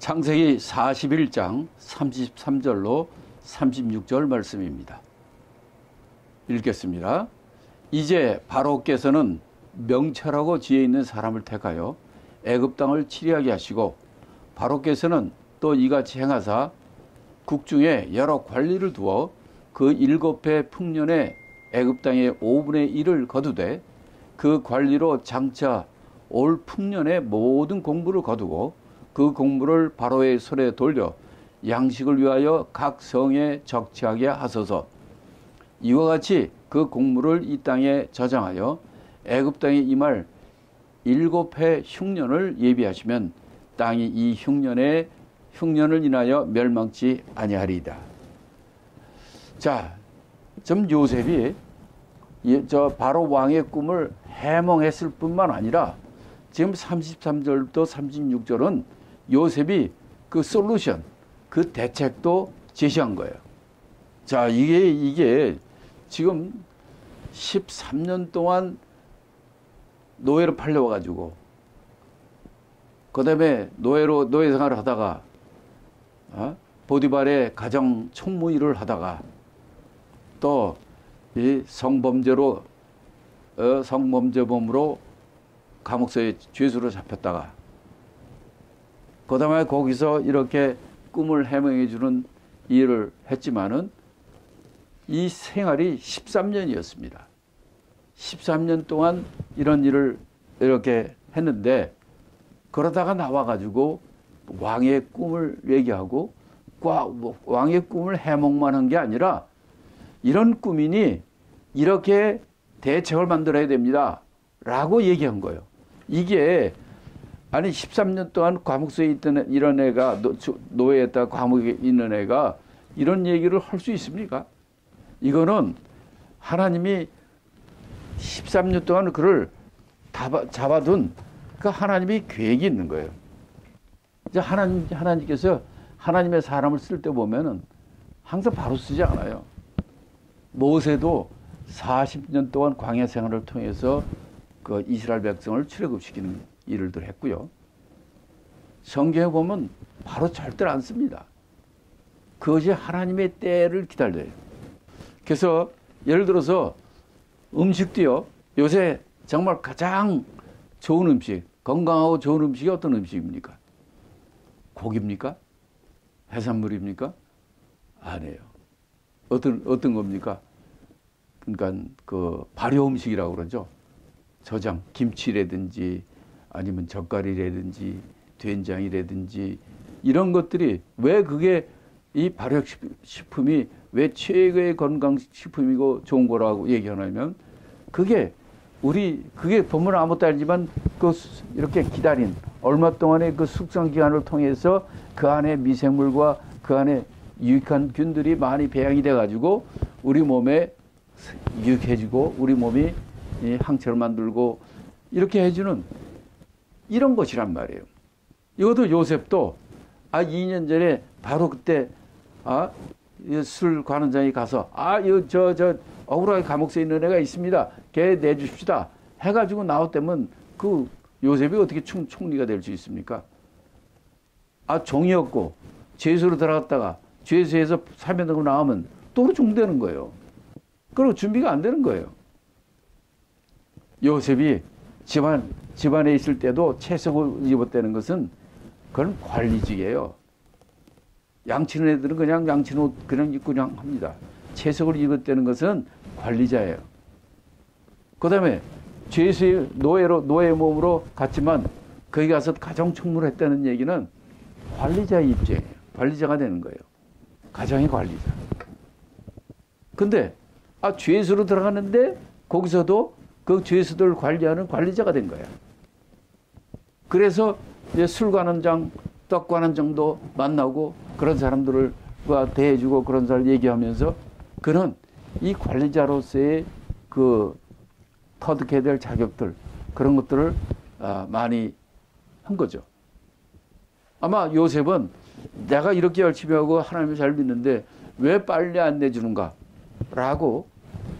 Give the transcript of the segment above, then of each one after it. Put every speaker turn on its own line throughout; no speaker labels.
창세기 41장 33절로 36절 말씀입니다. 읽겠습니다. 이제 바로께서는 명철하고 지혜 있는 사람을 택하여 애굽 땅을 치리하게 하시고, 바로께서는 또 이같이 행하사 국중에 여러 관리를 두어 그 7해 풍년에 애굽 땅의 5분의 1을 거두되, 그 관리로 장차 올 풍년의 모든 공부를 거두고 그 공부를 바로의 손에 돌려 양식을 위하여 각 성에 적치하게 하소서. 이와 같이 그 공무를 이 땅에 저장하여 애굽 땅에 임할 7해 흉년을 예비하시면 땅이 이 흉년을 인하여 멸망치 아니하리이다. 자, 좀 요셉이 저 바로 왕의 꿈을 해몽했을 뿐만 아니라 지금 33절부터 36절은 요셉이 그 솔루션, 그 대책도 제시한 거예요. 자, 이게 지금 13년 동안 노예로 팔려와가지고, 그 다음에 노예 생활을 하다가, 보디발의 가정 총무 일을 하다가, 또 이 성범죄범으로 감옥서에 죄수로 잡혔다가, 그 다음에 거기서 이렇게 꿈을 해몽해 주는 일을 했지만은 이 생활이 13년이었습니다. 13년 동안 이런 일을 이렇게 했는데, 그러다가 나와가지고 왕의 꿈을 얘기하고, 왕의 꿈을 해몽만 한 게 아니라 이런 꿈이니 이렇게 대책을 만들어야 됩니다 라고 얘기한 거예요. 이게 아니 13년 동안 감옥소에 있던 이런 애가, 노예했다 감옥에 있는 애가 이런 얘기를 할 수 있습니까? 이거는 하나님이 13년 동안 그를 잡아둔 그 하나님이 계획이 있는 거예요. 이제 하나님께서 하나님의 사람을 쓸 때 보면은 항상 바로 쓰지 않아요. 모세도 40년 동안 광야 생활을 통해서 그 이스라엘 백성을 출애굽시키는 일을 했고요. 성경에 보면 바로 절대로 안 씁니다. 그것이 하나님의 때를 기다려요. 그래서 예를 들어서 음식도요, 요새 정말 가장 좋은 음식, 건강하고 좋은 음식이 어떤 음식입니까? 고기입니까? 해산물입니까? 아니에요. 어떤 겁니까? 그러니까 그 발효 음식이라고 그러죠. 저장, 김치라든지 아니면 젓갈이라든지 된장이라든지 이런 것들이, 왜 그게 이 발효식품이 왜 최고의 건강식품이고 좋은 거라고 얘기하냐면, 그게 보면 아무것도 아니지만 이렇게 기다린 얼마 동안의 그 숙성 기간을 통해서 그 안에 미생물과 그 안에 유익한 균들이 많이 배양이 돼가지고 우리 몸에 유익해지고 우리 몸이 항체를 만들고 이렇게 해주는 이런 것이란 말이에요. 이것도 요셉도 2년 전에 바로 그때 술 관원장이 가서 저 억울하게 감옥에 있는 애가 있습니다. 걔 내주십시다 해가지고 나왔다면 그 요셉이 어떻게 총리가 될 수 있습니까? 종이었고 죄수로 들어갔다가 죄수에서 사면하고 나오면 또 종되는 거예요. 그리고 준비가 안 되는 거예요. 요셉이 집안에 있을 때도 채석을 입었다는 것은 그건 관리직이에요. 양치는 애들은 그냥 양치는 옷 그냥 입고 그냥 합니다. 채석을 입었다는 것은 관리자예요. 그 다음에 죄수의 노예 몸으로 갔지만 거기 가서 가정 총무를 했다는 얘기는 관리자의 입장이에요. 관리자가 되는 거예요. 가정의 관리자. 근데 죄수로 들어갔는데 거기서도 그 죄수들을 관리하는 관리자가 된 거야. 그래서 이제 술관원장, 떡관원장도 만나고 그런 사람들과 대해주고 그런 사람을 얘기하면서 그는 이 관리자로서의 그 터득해야 될 자격들, 그런 것들을 많이 한 거죠. 아마 요셉은 내가 이렇게 열심히 하고 하나님을 잘 믿는데 왜 빨리 안 내주는가 라고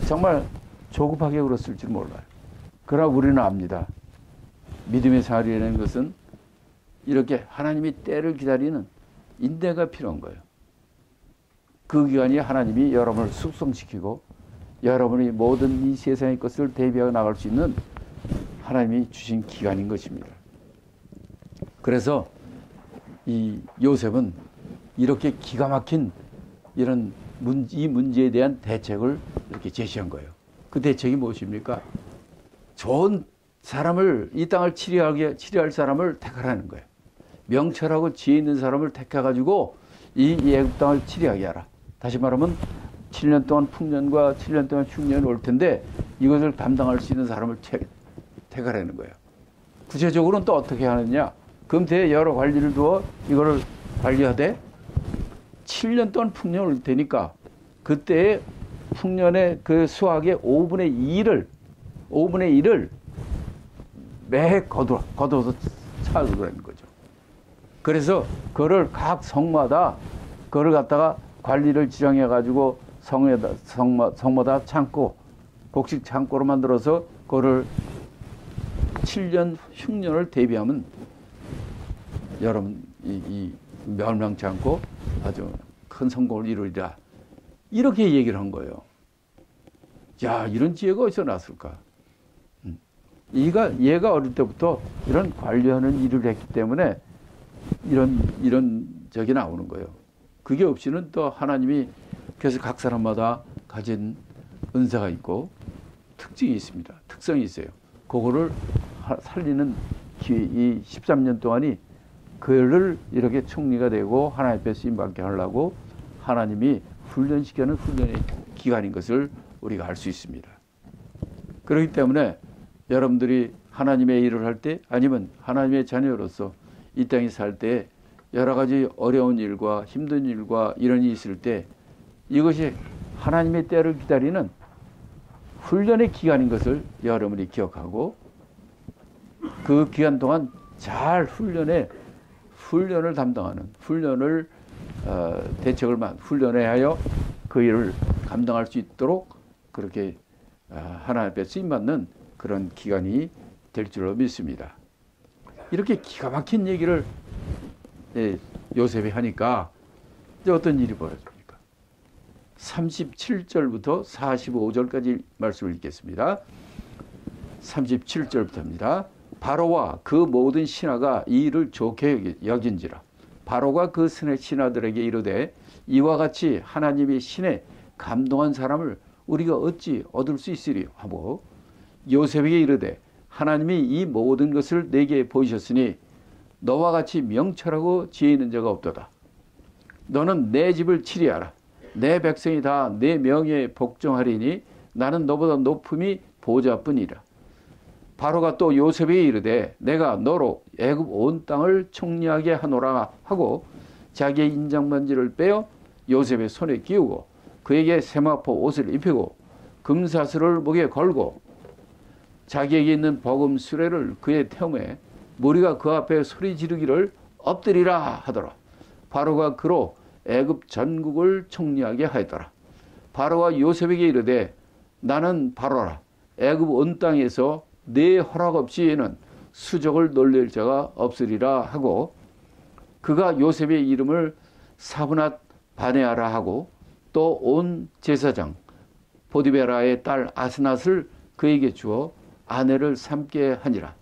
정말 조급하게 울었을지 몰라요. 그러나 우리는 압니다. 믿음의 생활이라는 것은 이렇게 하나님이 때를 기다리는 인내가 필요한 거예요. 그 기간이 하나님이 여러분을 숙성시키고 여러분이 모든 이 세상의 것을 대비하고 나갈 수 있는 하나님이 주신 기간인 것입니다. 그래서 이 요셉은 이렇게 기가 막힌 이 문제에 대한 대책을 이렇게 제시한 거예요. 그 대책이 무엇입니까? 좋은 사람을, 이 땅을 치리할 사람을 택하라는 거예요. 명철하고 지혜 있는 사람을 택해가지고 이 애굽 땅을 치리하게 하라. 다시 말하면 7년 동안 풍년과 7년 동안 흉년이 올 텐데 이것을 담당할 수 있는 사람을 택하라는 거예요. 구체적으로는 또 어떻게 하느냐? 금태에 여러 관리를 두어 이거를 관리하되 7년 동안 풍년이 올 테니까 그때의 풍년의 그 수확의 5분의 1을 매해 거둬서 찾으라는 거죠. 그래서 그거를 각 성마다 그거를 갖다가 관리를 지정해가지고 성마다 창고, 곡식 창고로 만들어서 그거를 7년 흉년을 대비하면 여러분 이 멸망치 않고 아주 큰 성공을 이루리라. 이렇게 얘기를 한 거예요. 야, 이런 지혜가 어디서 났을까? 얘가 어릴 때부터 이런 관리하는 일을 했기 때문에 이런 적이 나오는 거예요. 그게 없이는 또 하나님이 그래서 각 사람마다 가진 은사가 있고 특징이 있습니다. 특성이 있어요. 그거를 살리는 이 13년 동안이 그를 이렇게 총리가 되고 하나님 앞에 쓰임받게 하려고 하나님이 훈련시키는 훈련의 기간인 것을 우리가 알 수 있습니다. 그렇기 때문에 여러분들이 하나님의 일을 할 때 아니면 하나님의 자녀로서 이 땅에 살 때 여러 가지 어려운 일과 힘든 일과 이런 일이 있을 때 이것이 하나님의 때를 기다리는 훈련의 기간인 것을 여러분이 기억하고 그 기간 동안 잘 훈련을 담당하는 훈련을 훈련에 하여 그 일을 감당할 수 있도록 그렇게 하나님 앞에 쓰임받는 그런 기간이 될 줄로 믿습니다. 이렇게 기가 막힌 얘기를 요셉이 하니까 이제 어떤 일이 벌어집니까? 37절부터 45절까지 말씀을 읽겠습니다. 37절부터입니다. 바로와 그 모든 신하가 이 일을 좋게 여긴지라. 바로가 그 신하들에게 이르되 이와 같이 하나님의 신에 감동한 사람을 우리가 어찌 얻을 수 있으리요 하고 요셉에게 이르되 하나님이 이 모든 것을 내게 보이셨으니 너와 같이 명철하고 지혜 있는 자가 없도다. 너는 내 집을 치리하라. 내 백성이 다 내 명예에 복종하리니 나는 너보다 높음이 보좌뿐이라. 바로가 또 요셉에게 이르되 내가 너로 애굽 온 땅을 총리하게 하노라 하고 자기의 인장반지를 빼어 요셉의 손에 끼우고 그에게 세마포 옷을 입히고 금사슬을 목에 걸고 자기에게 있는 버금 수레를 그의 태움에 무리가 그 앞에 소리 지르기를 엎드리라 하더라. 바로가 그로 애굽 전국을 총리하게 하였더라. 바로가 요셉에게 이르되 나는 바로라. 애굽 온 땅에서 내 허락 없이는 수족을 놀릴 자가 없으리라 하고 그가 요셉의 이름을 사브낫 바네아라 하고 또 온 제사장 보디베라의 딸 아스낫을 그에게 주어 아내를 삼게 하니라.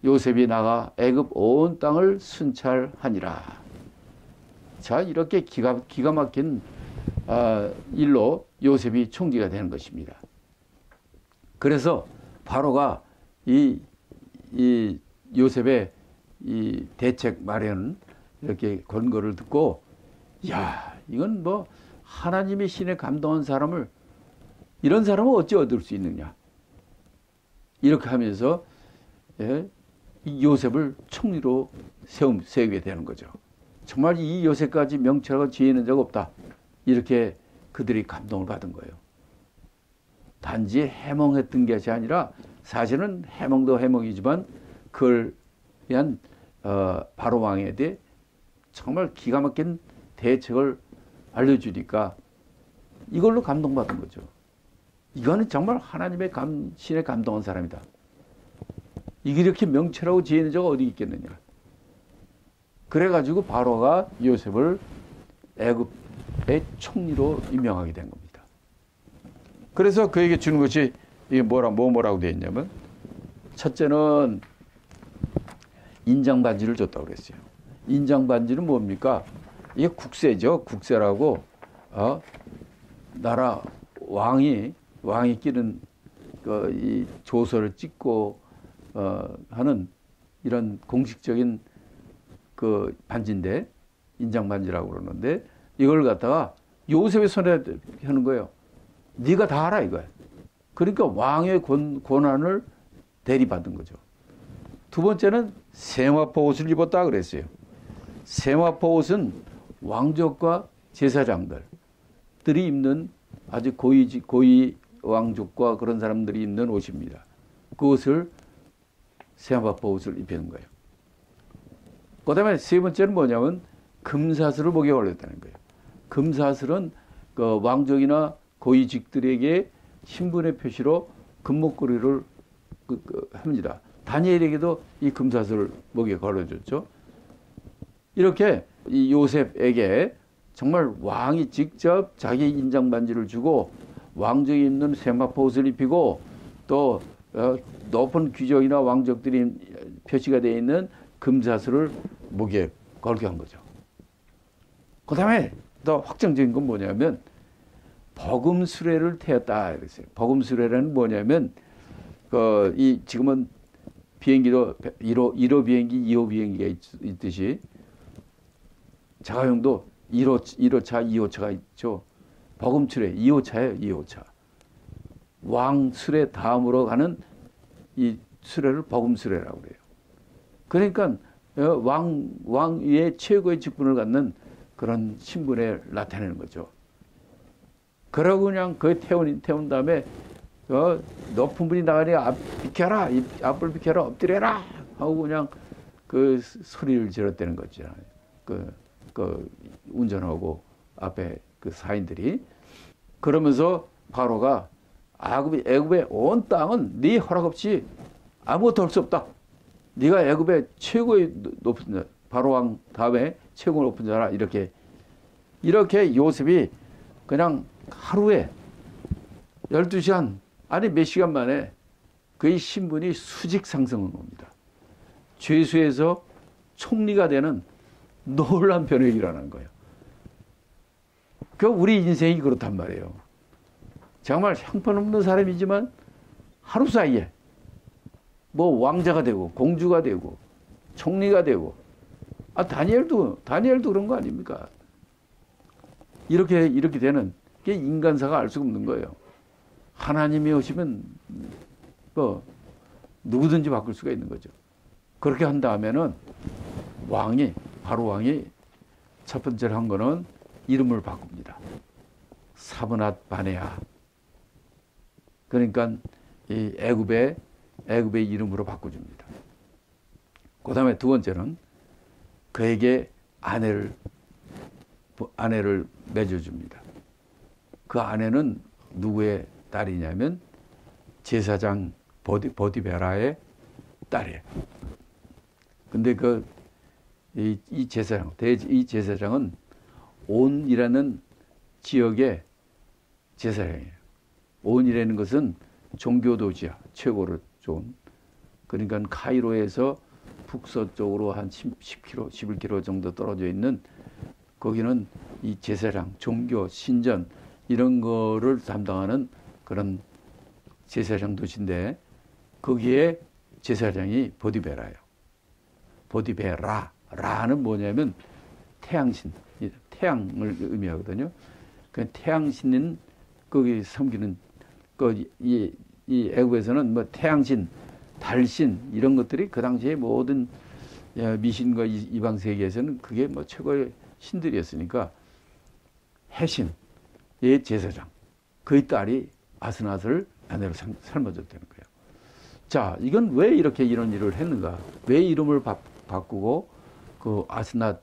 요셉이 나가 애굽 온 땅을 순찰하니라. 자, 이렇게 기가 막힌 일로 요셉이 총리가 되는 것입니다. 그래서 바로가 이 요셉의 이 대책 마련 이렇게 권고를 듣고 야, 이건 뭐 하나님의 신에 감동한 사람을 이런 사람은 어찌 얻을 수 있느냐 이렇게 하면서 이 요셉을 총리로 세우게 되는 거죠. 정말 이 요셉까지 명철하고 지혜 있는 적 없다 이렇게 그들이 감동을 받은 거예요. 단지 해몽했던 것이 아니라 사실은 해몽도 해몽이지만 그걸 위한 바로 왕에 대해 정말 기가 막힌 대책을 알려주니까 이걸로 감동받은 거죠. 이거는 정말 하나님의 신에 감동한 사람이다. 이게 이렇게 명철하고 지혜 있는 자가 어디 있겠느냐. 그래가지고 바로가 요셉을 애굽의 총리로 임명하게 된 겁니다. 그래서 그에게 주는 것이 이게 뭐라고 되어 있냐면, 첫째는 인장 반지를 줬다고 그랬어요. 인장 반지는 뭡니까? 이게 국세죠. 국세라고 나라 왕이 끼는 이 조서를 찍고 하는 이런 공식적인 그 반지인데, 인장 반지라고 그러는데, 이걸 갖다가 요셉의 손에 하는 거예요. 네가 다 하라 이거야. 그러니까 왕의 권한을 대리받은 거죠. 두 번째는 세마포 옷을 입었다 그랬어요. 세마포 옷은 왕족과 제사장들이 입는 아주 고위 왕족과 그런 사람들이 입는 옷입니다. 그 옷을 세마포 옷을 입히는 거예요. 그 다음에 세 번째는 뭐냐면 금사슬을 목에 걸렸다는 거예요. 금사슬은 그 왕족이나 고위직들에게 신분의 표시로 금목걸이를 합니다. 다니엘에게도 이 금사슬을 목에 걸어줬죠. 이렇게 이 요셉에게 정말 왕이 직접 자기 인장 반지를 주고 왕족이 입는 세마포 옷을 입히고 또 높은 귀족이나 왕족들이 표시가 되어 있는 금사슬을 목에 걸게 한 거죠. 그 다음에 더 확정적인 건 뭐냐면 버금 수레를 태웠다 이랬어요. 버금 수레라는 뭐냐면 이 지금은 비행기도 1호 비행기, 2호 비행기가 있듯이 자가용도 1호차, 2호차가 있죠. 버금 수레 2호차예요. 2호차. 왕 수레 다음으로 가는 이 수레를 버금 수레라고 그래요. 그러니까 왕의 최고의 직분을 갖는 그런 신분에 나타내는 거죠. 그러고 그냥 거의 태운 다음에 높은 분이 나가니 비켜라, 앞을 비켜라, 엎드려라 하고 그냥 그 소리를 질렀다는 거죠. 그 운전하고 앞에 그 사인들이. 그러면서 바로가 애굽의 온 땅은 네 허락 없이 아무것도 할 수 없다. 네가 애굽의 최고의 높은 바로 왕 다음에 최고 높은 자라. 이렇게 요셉이 그냥 하루에 12시간 아니 몇 시간 만에 그의 신분이 수직 상승한 겁니다. 죄수에서 총리가 되는 놀라운 변혁이 일어난 거예요. 그 우리 인생이 그렇단 말이에요. 정말 형편없는 사람이지만 하루 사이에 뭐 왕자가 되고 공주가 되고 총리가 되고 다니엘도 그런 거 아닙니까? 이렇게 되는 게 인간사가 알 수가 없는 거예요. 하나님이 오시면 뭐 누구든지 바꿀 수가 있는 거죠. 그렇게 한 다음에는 바로 왕이 첫 번째로 한 거는 이름을 바꿉니다. 사브낫 바네아. 그러니까 이 애굽의 이름으로 바꿔줍니다. 그 다음에 두 번째는 그에게 아내를 맺어줍니다. 그 아내는 누구의 딸이냐면 제사장 보디베라의 딸이에요. 근데 이 제사장은 온이라는 지역의 제사장이에요. 온이라는 것은 종교도지야, 최고로 좋은. 그러니까 카이로에서 북서쪽으로 한 10km, 11km 정도 떨어져 있는 거기는 이 제사장, 종교, 신전 이런 거를 담당하는 그런 제사장 도시인데 거기에 제사장이 보디베라예요. 보디베라는 뭐냐면 태양신, 태양을 의미하거든요. 그 태양신은 거기 섬기는 이 애굽에서는 뭐 태양신, 달신 이런 것들이 그 당시에 모든 미신과 이방 세계에서는 그게 뭐 최고의 신들이었으니까 해신의 제사장, 그의 딸이 아스낫을 아내로 삶아줬다는 거예요. 자, 이건 왜 이렇게 이런 일을 했는가? 왜 이름을 바꾸고 그 아스낫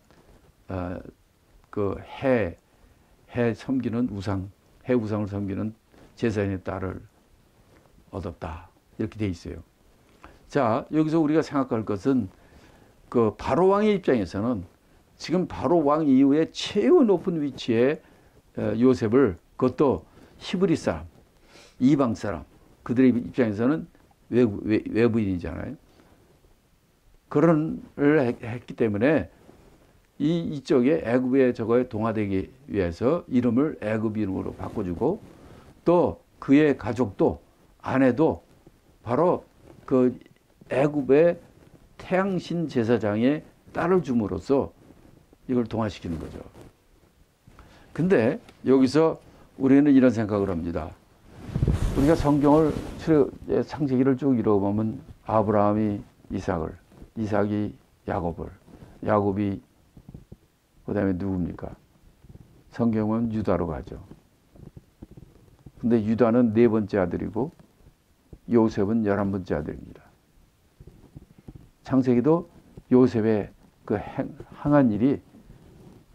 해 섬기는 우상, 해 우상을 섬기는 제사장의 딸을 얻었다. 이렇게 돼 있어요. 자, 여기서 우리가 생각할 것은 그 바로 왕의 입장에서는 지금 바로 왕 이후에 최고 높은 위치에 요셉을, 그것도 히브리 사람, 이방 사람, 그들의 입장에서는 외부인이잖아요. 그런 을 했기 때문에 이쪽에 애굽에 저거에 동화되기 위해서 이름을 애굽 이름으로 바꿔주고, 또 그의 가족도, 아내도 바로 그 애굽의 태양신 제사장의 딸을 줌으로써 이걸 동화시키는 거죠. 근데 여기서 우리는 이런 생각을 합니다. 우리가 성경을 창세기를 쭉 읽어보면 아브라함이 이삭을, 이삭이 야곱을, 야곱이 그 다음에 누굽니까? 성경은 유다로 가죠. 근데 유다는 4번째 아들이고 요셉은 11번째 아들입니다. 창세기도 요셉의 그 행한 일이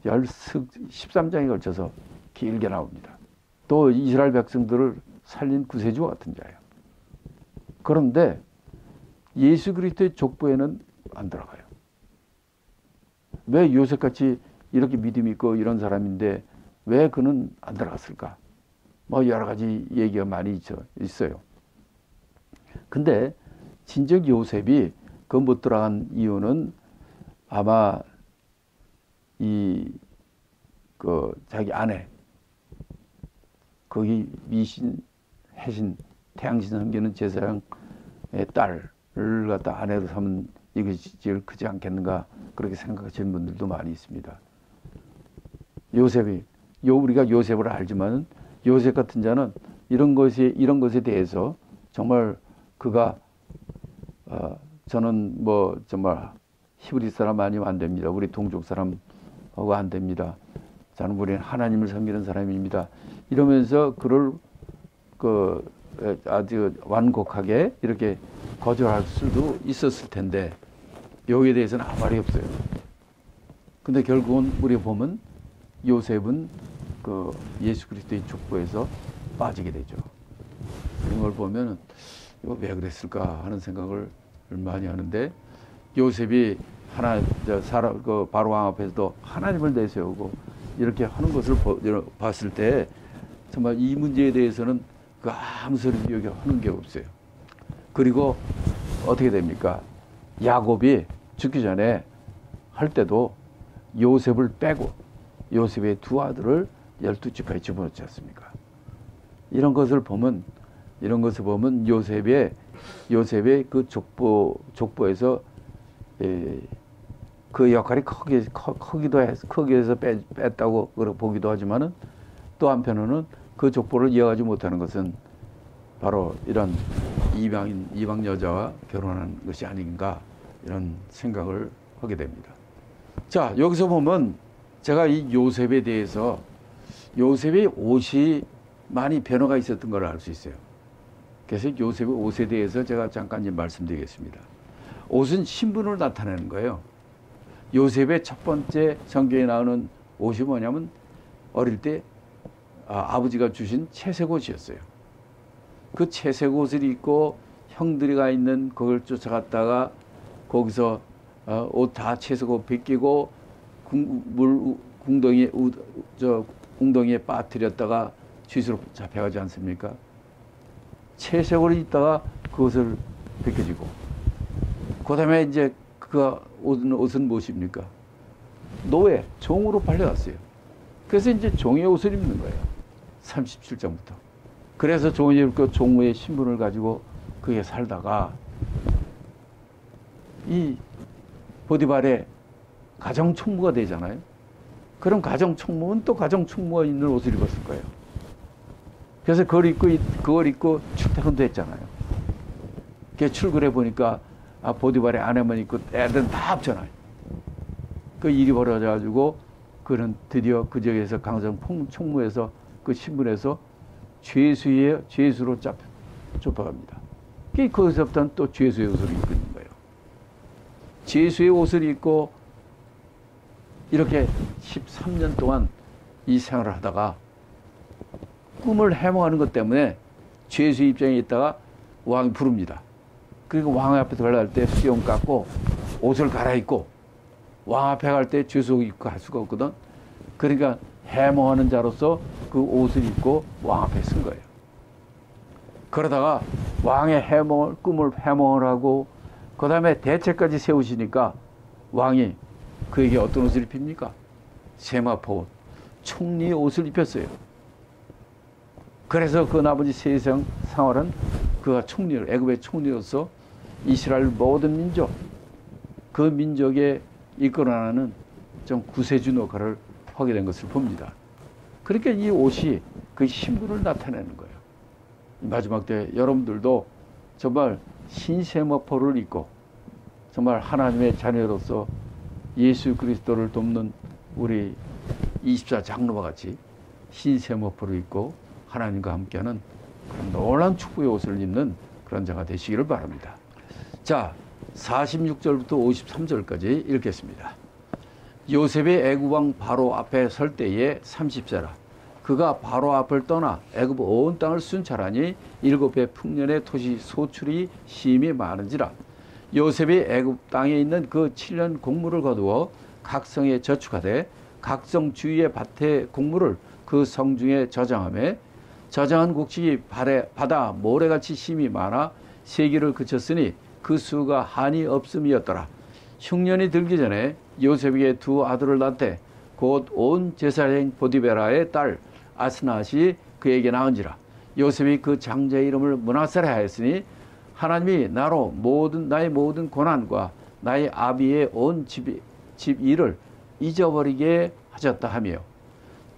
13장에 걸쳐서 길게 나옵니다. 또 이스라엘 백성들을 살린 구세주와 같은 자예요. 그런데 예수 그리스도의 족보에는 안 들어가요. 왜 요셉같이 이렇게 믿음이 있고 이런 사람인데 왜 그는 안 들어갔을까? 뭐 여러 가지 얘기가 많이 있어요. 근데 진정 요셉이 그 못 들어간 이유는 아마 자기 아내, 거기 미신, 해신, 태양신 섬기는 제사장의 딸을 갖다 아내로 삼은 이것이 제일 크지 않겠는가, 그렇게 생각하시는 분들도 많이 있습니다. 요셉이, 우리가 요셉을 알지만 요셉 같은 자는 이런 것에 대해서 정말 그가 저는 뭐 정말 히브리 사람 아니면 안 됩니다. 우리 동족 사람하고 안 됩니다. 저는 우리는 하나님을 섬기는 사람입니다. 이러면서 그를 아주 완곡하게 이렇게 거절할 수도 있었을 텐데 여기에 대해서는 아무 말이 없어요. 근데 결국은 우리 보면 요셉은 그 예수 그리스도의 족보에서 빠지게 되죠. 그런 걸 보면 이거 왜 그랬을까 하는 생각을 많이 하는데, 요셉이 바로 왕 앞에서도 하나님을 내세우고 이렇게 하는 것을 봤을 때 정말 이 문제에 대해서는 그 아무 소리 여기 하는 게 없어요. 그리고 어떻게 됩니까? 야곱이 죽기 전에 할 때도 요셉을 빼고 요셉의 2 아들을 12지파에 집어넣지 않습니까? 이런 것을 보면 요셉의 그 족보에서 그 역할이 크기도 뺐다고 보기도 하지만은, 또 한편으로는 그 족보를 이어가지 못하는 것은 바로 이런 이방 여자와 결혼한 것이 아닌가, 이런 생각을 하게 됩니다. 자, 여기서 보면 제가 이 요셉에 대해서 요셉의 옷이 많이 변화가 있었던 걸 알 수 있어요. 그래서 요셉의 옷에 대해서 제가 잠깐 말씀드리겠습니다. 옷은 신분을 나타내는 거예요. 요셉의 첫 번째 성경에 나오는 옷이 뭐냐면 어릴 때 아버지가 주신 채색 옷이었어요. 그 채색 옷을 입고 형들이가 있는 그걸 쫓아갔다가 거기서 옷 다 채색 옷 벗기고 웅덩이에 빠뜨렸다가 쥐수로 잡혀가지 않습니까? 채색으로 입다가 그것을 벗겨지고, 그 다음에 이제 그 옷은 무엇입니까? 노예, 종으로 팔려갔어요. 그래서 이제 종의 옷을 입는 거예요. 37장부터. 그래서 종의 신분을 가지고 그게 살다가 이 보디발의 가정총무가 되잖아요. 그럼 가정총무는 또 가정총무가 있는 옷을 입었을 거예요. 그래서 그걸 입고 출퇴근도 했잖아요. 그게 출근해 보니까 보디발의 아내만 있고 애들은 다 없잖아요. 그 일이 벌어져가지고 그는 드디어 그 지역에서 강성 총무에서 그 신분에서 죄수로 쫓아갑니다. 거기서부터는 또 죄수의 옷을 입고 있는 거예요. 죄수의 옷을 입고 이렇게 13년 동안 이 생활을 하다가 꿈을 해몽하는 것 때문에 죄수의 입장에 있다가 왕이 부릅니다. 그리고 왕 앞에 들어갈 때 수염 깎고 옷을 갈아입고 왕 앞에 갈 때 죄속 입고 갈 수가 없거든. 그러니까 해몽하는 자로서 그 옷을 입고 왕 앞에 쓴 거예요. 그러다가 왕의 꿈을 해몽을 하고 그 다음에 대책까지 세우시니까 왕이 그에게 어떤 옷을 입힙니까? 세마포 옷, 총리 옷을 입혔어요. 그래서 그 나머지 세상 생활은 그가 애굽의 총리로서 이스라엘 모든 민족, 그 민족에 이끌어나가는 좀 구세주 역할을 하게 된 것을 봅니다. 그러니까 이 옷이 그 신분을 나타내는 거예요. 마지막 때 여러분들도 정말 신세마포를 입고 정말 하나님의 자녀로서 예수 그리스도를 돕는 우리 24 장로와 같이 신세마포를 입고 하나님과 함께하는 그런 놀라운 축복의 옷을 입는 그런 자가 되시기를 바랍니다. 자, 46절부터 53절까지 읽겠습니다. 요셉이 애굽 왕 바로 앞에 설 때에 30세라. 그가 바로 앞을 떠나 애굽 온 땅을 순찰하니 7배 풍년의 토시 소출이 심히 많은지라. 요셉이 애굽 땅에 있는 그 7년 곡물을 거두어 각 성에 저축하되 각 성 주위의 밭의 곡물을 그 성 중에 저장하며 저장한 곡식이 바다 모래같이 심이 많아 세기를 그쳤으니 그 수가 한이 없음이었더라. 흉년이 들기 전에 요셉에게 두 아들을 낳되 곧 온 제사장 보디베라의 딸 아스낫이 그에게 낳은지라. 요셉이 그 장자의 이름을 므낫세라 하였으니 하나님이 나로 나의 모든 고난과 나의 아비의 온 집 일을 잊어버리게 하셨다 하며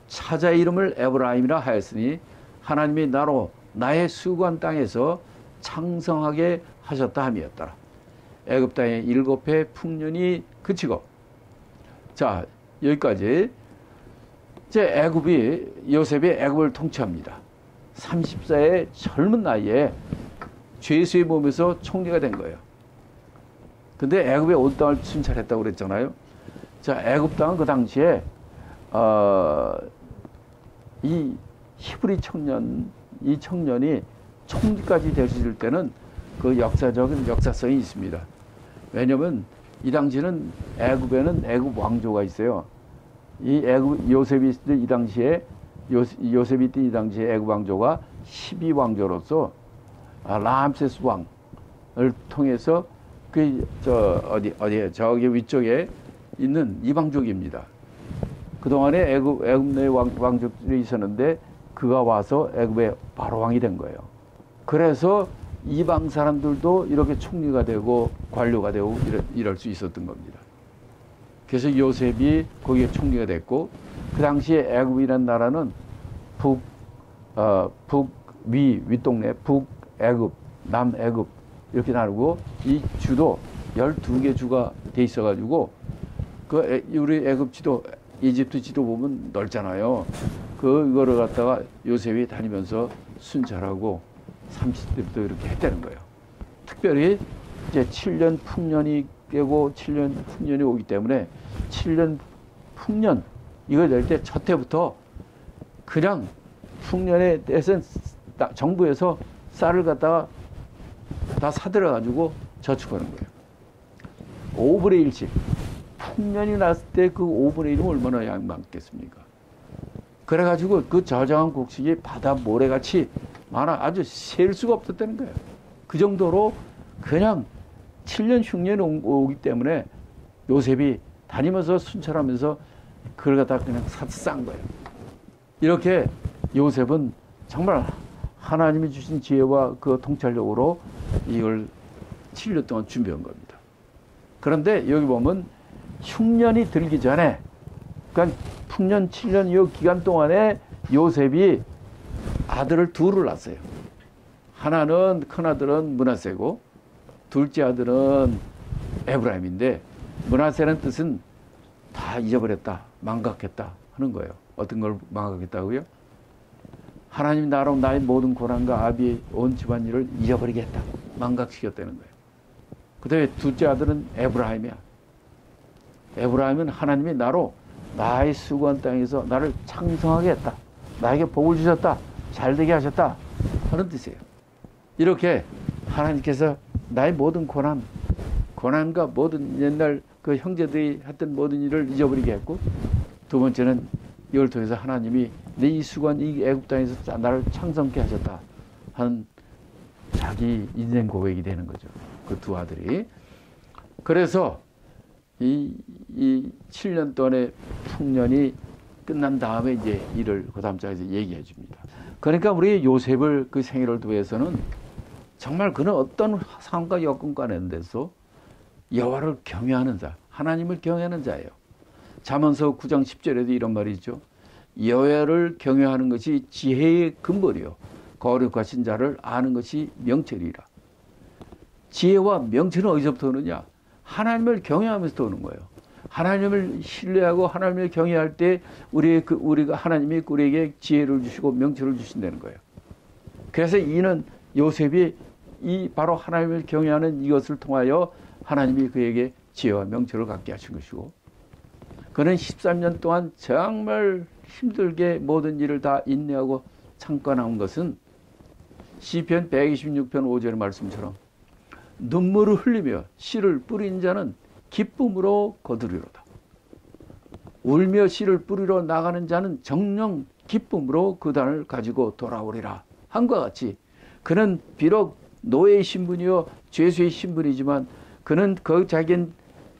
차자 이름을 에브라임이라 하였으니 하나님이 나로 나의 수고한 땅에서 창성하게 하셨다 함이었더라. 애굽 땅의 7해 풍년이 그치고. 자, 여기까지. 이제 요셉이 애굽을 통치합니다. 30세의 젊은 나이에 죄수의 몸에서 총리가 된 거예요. 근데 애굽의 온 땅을 순찰했다고 그랬잖아요. 자, 애굽 땅은 그 당시에 이 히브리 이 청년이 총리까지 되실 때는 그 역사성이 있습니다. 왜냐면 이 당시에는 애굽에는 애굽 왕조가 있어요. 이 요셉이 있을 이 당시에 요셉이 있던 이 당시에 애굽 왕조가 12왕조로서 람세스 왕을 통해서 저기 위쪽에 있는 이방족입니다. 그동안에 애굽 내 왕족들이 있었는데 그가 와서 애굽의 바로 왕이 된 거예요. 그래서 이방 사람들도 이렇게 총리가 되고 관료가 되고 이럴 수 있었던 겁니다. 그래서 요셉이 거기에 총리가 됐고, 그 당시에 애굽이라는 나라는 윗동네 북애굽, 남애굽 이렇게 나누고, 이 주도 12개 주가 돼 있어가지고, 우리 애굽 지도, 이집트 지도 보면 넓잖아요. 그거를 갖다가 요셉이 다니면서 순찰하고 30대부터 이렇게 했다는 거예요. 특별히 이제 7년 풍년이 깨고 7년 풍년이 오기 때문에 7년 풍년 이거 낼 때 첫 해부터 그냥 풍년에 대해서 정부에서 쌀을 갖다가 다 사들여 가지고 저축하는 거예요. 5분의 1씩. 풍년이 났을 때 그 5분의 1은 얼마나 양 많겠습니까? 그래가지고 그 저장한 곡식이 바다 모래같이 많아, 아주 셀 수가 없었다는 거예요. 그 정도로 그냥 7년 흉년이 오기 때문에 요셉이 다니면서 순찰하면서 그걸 갖다가 그냥 싼 거예요. 이렇게 요셉은 정말 하나님이 주신 지혜와 그 통찰력으로 이걸 7년 동안 준비한 겁니다. 그런데 여기 보면 흉년이 들기 전에, 그러니까 풍년 7년 이 기간 동안에 요셉이 아들을 둘을 낳았어요. 하나는, 큰아들은 므낫세고 둘째 아들은 에브라임인데, 므낫세라는 뜻은 다 잊어버렸다, 망각했다 하는 거예요. 어떤 걸 망각했다고요? 하나님 나로 나의 모든 고난과 아비의 온 집안일을 잊어버리게 했다, 망각시켰다는 거예요. 그 다음에 둘째 아들은 에브라임이야. 에브라임은 하나님이 나로 나의 수고한 땅에서 나를 창성하게 했다, 나에게 복을 주셨다, 잘되게 하셨다 하는 뜻이에요. 이렇게 하나님께서 나의 모든 고난과 모든 옛날 그 형제들이 했던 모든 일을 잊어버리게 했고, 두 번째는 이걸 통해서 하나님이 내 이 수고한 이 애굽 땅에서 나를 창성케 하셨다 하는 자기 인생 고백이 되는 거죠. 그 두 아들이. 그래서 이 7년 동안의 풍년이 끝난 다음에 이제 이를 그 다음 장에서 얘기해 줍니다. 그러니까 우리 요셉을 그 생애를 통해서는 정말 그는 어떤 상황과 여건 가운데서 여호와를 경외하는 자, 하나님을 경외하는 자예요. 잠언서 9장 10절에도 이런 말이 있죠. 여호와를 경외하는 것이 지혜의 근본이요 거룩하신 자를 아는 것이 명철이라. 지혜와 명철은 어디서부터 오느냐? 하나님을 경외하면서 오는 거예요. 하나님을 신뢰하고 하나님을 경외할 때 우리가 하나님이 우리에게 지혜를 주시고 명철을 주신다는 거예요. 그래서 이는 요셉이 이 바로 하나님을 경외하는 이것을 통하여 하나님이 그에게 지혜와 명철을 갖게 하신 것이고, 그는 13년 동안 정말 힘들게 모든 일을 다 인내하고 참관한 것은 시편 126편 5절의 말씀처럼 눈물을 흘리며 씨를 뿌린 자는 기쁨으로 거두리로다. 울며 씨를 뿌리러 나가는 자는 정령 기쁨으로 그 단을 가지고 돌아오리라 한과 같이, 그는 비록 노예의 신분이요 죄수의 신분이지만 그는 그 자기는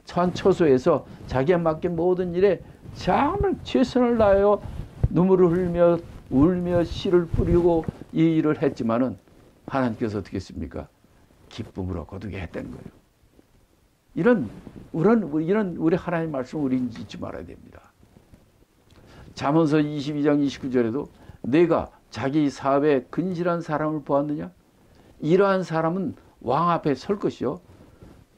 처소에서 자기에 맡긴 모든 일에 정말 최선을 다하여 눈물을 흘리며 울며 씨를 뿌리고 이 일을 했지만은 하나님께서 어떻게 했습니까? 기쁨으로 거두게 했다는 거예요. 이런 우리 하나님 말씀 우리 잊지 말아야 됩니다. 잠언서 22장 29절에도 내가 자기 사업에 근실한 사람을 보았느냐? 이러한 사람은 왕 앞에 설 것이요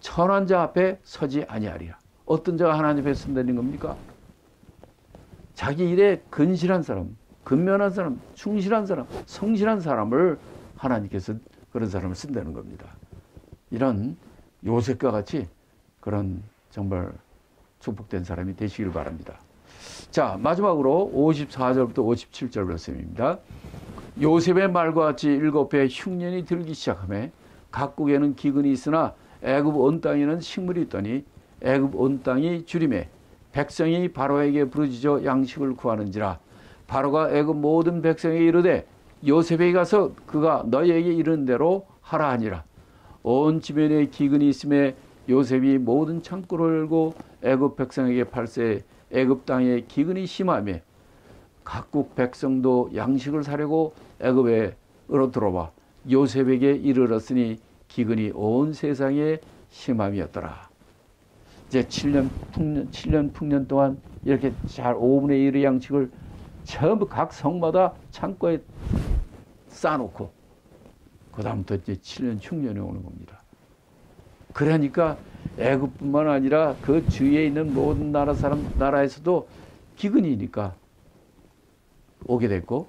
천한 자 앞에 서지 아니하리라. 어떤 자가 하나님 앞에 선다는 겁니까? 자기 일에 근실한 사람, 근면한 사람, 충실한 사람, 성실한 사람을 하나님께서 그런 사람을 쓴다는 겁니다. 이런 요셉과 같이 그런 정말 축복된 사람이 되시기를 바랍니다. 자, 마지막으로 54절부터 57절 말씀입니다. 요셉의 말과 같이 7해 흉년이 들기 시작하며 각국에는 기근이 있으나 애굽 온 땅에는 식물이 있더니 애굽 온 땅이 주림에 백성이 바로에게 부르짖어 양식을 구하는지라. 바로가 애굽 모든 백성에게 이르되 요셉에게 가서 그가 너희에게 이른 대로 하라 하니라. 온 지면에 기근이 있음에 요셉이 모든 창고를 열고 애굽 백성에게 팔세 애굽 땅에 기근이 심하며 각국 백성도 양식을 사려고 애굽에로 들어와 요셉에게 이르렀으니 기근이 온 세상에 심함이었더라. 이제 7년 풍년 동안 이렇게 잘 5분의 1의 양식을 전부 각 성마다 창고에 쌓아놓고 그 다음부터 이제 7년 흉년이 오는 겁니다. 그러니까 애굽뿐만 아니라 그 주위에 있는 모든 나라에서도 기근이니까 오게 됐고,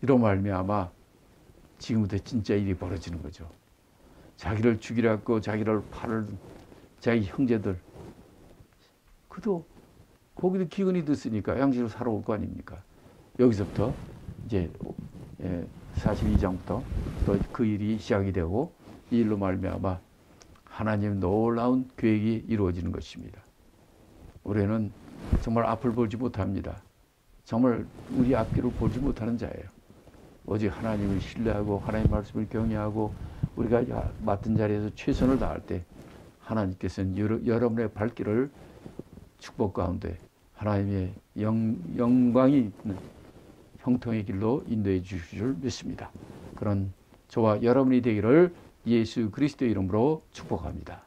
이로 말미암아 지금부터 진짜 일이 벌어지는 거죠. 자기를 죽이려 했고 자기를 팔을 자기 형제들 그도 거기도 기근이 됐으니까 양식을 사러 올 거 아닙니까? 여기서부터 이제 42장부터 또 그 일이 시작이 되고 이 일로 말미암아 하나님 놀라운 계획이 이루어지는 것입니다. 우리는 정말 앞을 보지 못합니다. 정말 우리 앞길을 보지 못하는 자예요. 오직 하나님을 신뢰하고 하나님 말씀을 경외하고 우리가 맡은 자리에서 최선을 다할 때 하나님께서는 여러분의 발길을 축복 가운데 하나님의 영광이 있는 형통의 길로 인도해 주실 줄 믿습니다. 그런 저와 여러분이 되기를 예수 그리스도의 이름으로 축복합니다.